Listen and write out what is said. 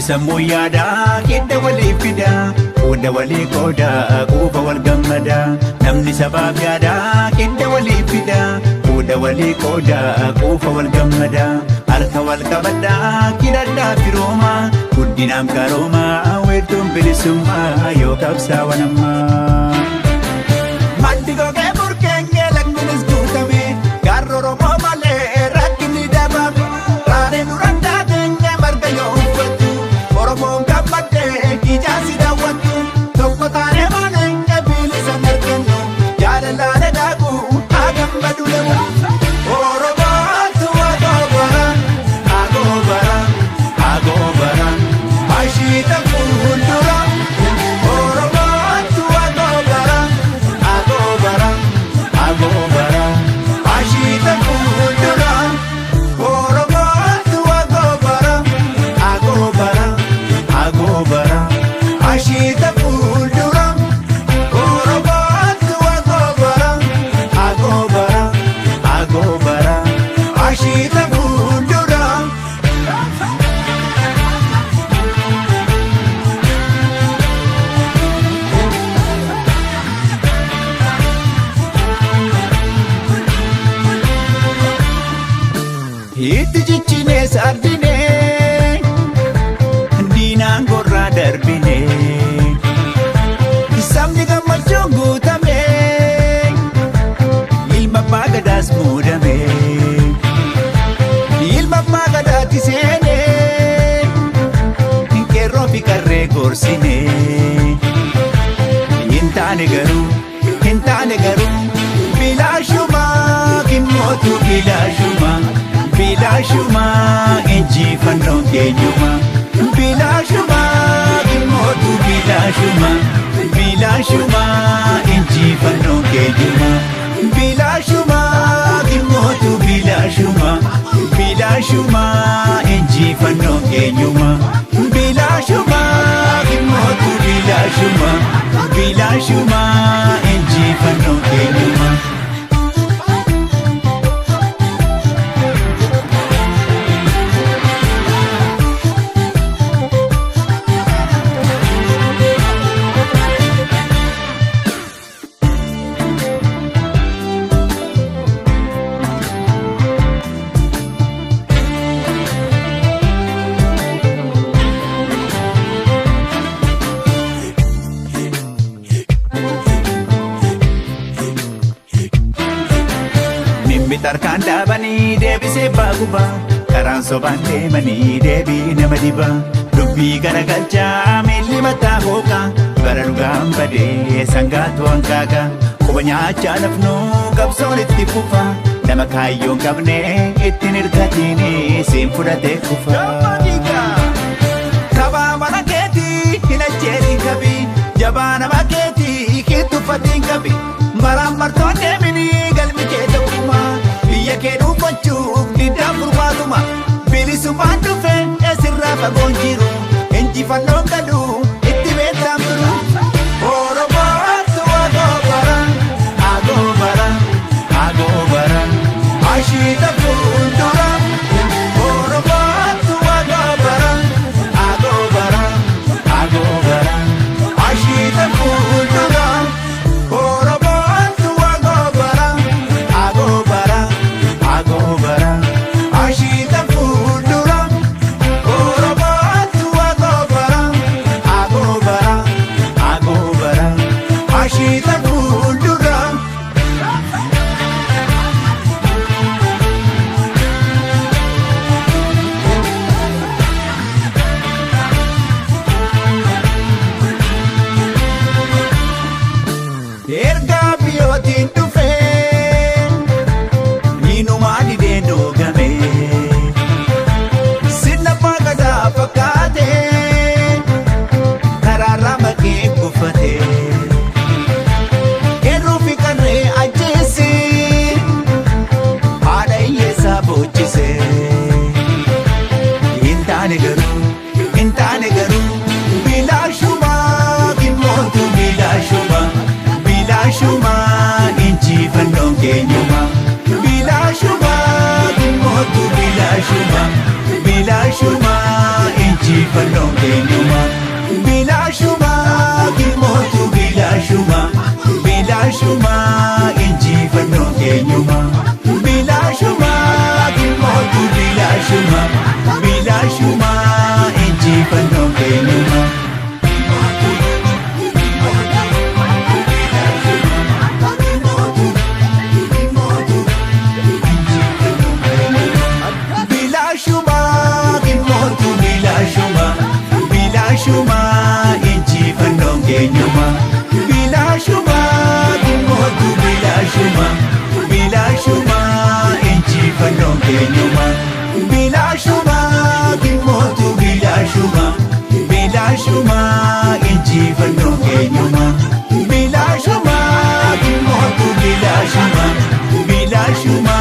sammuu yaadaa hidda walii fida hunda walii qooda quufa wal gammada namni sabaaf yaadaa hidda walii fida hunda walii qooda quufa wal gammada harka wal qabadhaa hidhadhaa firooma guddinaam karooma weertuun bilisummaa yoo qabsaa'an ammaa. Maddi gogee burkeenyee lakkunis guutame gaarra Oromoo malee rakkinni dabame raaree duraan taateenyee marga yoo uffatu Oromoon gammadee ijaarsi daawwatu tokko taanee maaneenyee bilisa margannu jaalalaan daaku haa gammadu lemu Oromooti wagoobara ashiita fuuldura. Itti jijjiinee sardinee diinaan gorraa darbinee sabni gammachuun guutamee ilma abbaa gadaas muudamee ilma abbaa gadaatti seenee qeerroo fi qarree gorsinee hin taane garuu bilaashumaa kimmootu bilaashuma injifannoon keenyuma bilaashuma kimmootu bilaashuma injifannoon keenyuma bilaashuma kimmootu bilaashuma injifannoon keenyuma bilaashuma kimmootu bilaashuma injifannoon keenyuma. Tarkaan dhaabanii deebisee baaguba karaan sobaan deemanii deebii nama diba dubbii garagalchaa miilli mataa hooqa bara dhugaan badee sangaatu hankaaqa quba nyaachaa lafnuu qabsoon itti fufa nama kaayyoon qabne ittiin hirkatini siin fudhatee kufa. Kabaa mana keetii hin ajjeetiin qabi jabaa nama keetii hin tuffatiin qabi maraan martoon deeminii galmi kee ta'uma. Biyya kee dhuunfachuuf diddaa furmaatuma bilisummaan dhufe eessirraa fagoon jiru injifannoon gadu itti beektaan biru. Oromooti wagoobara ashiita fuuldura. Oromooti wagoobara ashiita fuuldura. Ashiita fuuldura Oromooti wagoobara ashiita fuuldura. Ergaa biyyootiin dhufee niinumaa didee doogame sinna baagadaa fakkaatee karaarraa maqee guffatee qeerroo fi qarree ajjeese haadha hiyyeessaa boochise hin taane garuu bilaashuma kimmootu bilaashuma injifannoon keenyuma bilaashuma kimmootu bilaashuma injifannoon keenyuma. Bilaashuma gilmootu bilaashuma. Bilaashuma injifannoon keenyuma. Bilaashuma gilmootu bilaashuma. Bilaashuma injifannoon keenyuma. Bilaashuma injifannoon keenyuma. Bilaashuma gilmootu bilaashuma. Bilaashuma injifannoon keenyuma. Bilaashuma gilmootu bilaashuma. Bilaashuma injifannoon keenyuma. Bilaashuma gilmootu bilaashuma. Bilaashuma